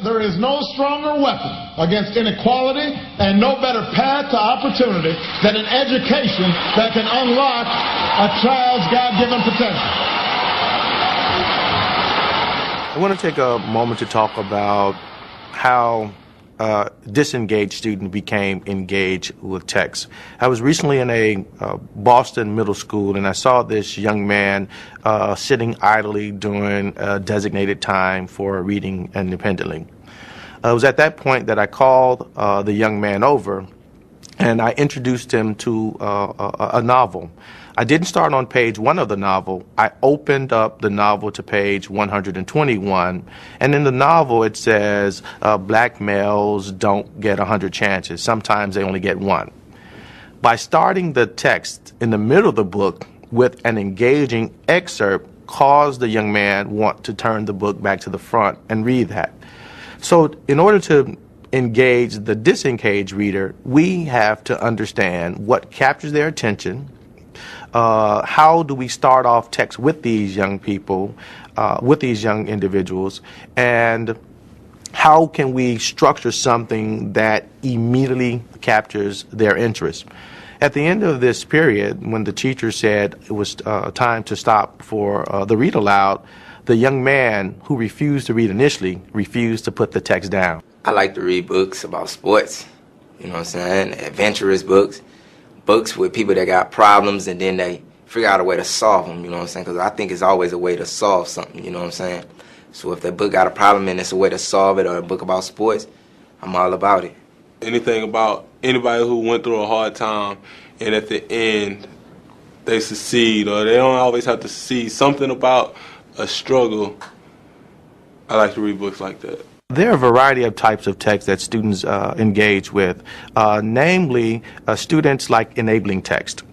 There is no stronger weapon against inequality and no better path to opportunity than an education that can unlock a child's God-given potential. I want to take a moment to talk about how disengaged student became engaged with text. I was recently in a Boston middle school, and I saw this young man sitting idly during a designated time for reading independently. It was at that point that I called the young man over, and I introduced him to a novel. I didn't start on page 1 of the novel. I opened up the novel to page 121, and in the novel it says black males don't get 100 chances. Sometimes they only get 1. By starting the text in the middle of the book with an engaging excerpt caused the young man want to turn the book back to the front and read that. So in order to engage the disengaged reader, we have to understand what captures their attention. How do we start off text with these young people, with these young individuals, and how can we structure something that immediately captures their interest? At the end of this period, when the teacher said it was time to stop for the read aloud, the young man who refused to read initially refused to put the text down. I like to read books about sports, you know what I'm saying, adventurous books. Books with people that got problems and then they figure out a way to solve them, you know what I'm saying? Because I think it's always a way to solve something, you know what I'm saying? So if that book got a problem and it's a way to solve it, or a book about sports, I'm all about it. Anything about anybody who went through a hard time and at the end they succeed, or they don't always have to succeed, something about a struggle, I like to read books like that. There are a variety of types of text that students engage with, namely students like enabling text.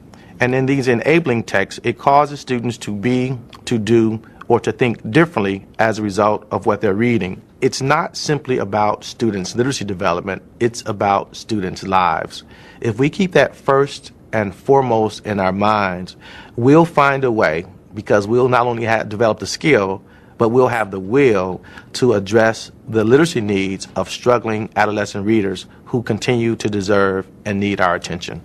And in these enabling texts, it causes students to be, to do, or to think differently as a result of what they're reading. It's not simply about students' literacy development, it's about students' lives. If we keep that first and foremost in our minds, we'll find a way, because we'll not only develop the skill, but we'll have the will to address the literacy needs of struggling adolescent readers who continue to deserve and need our attention.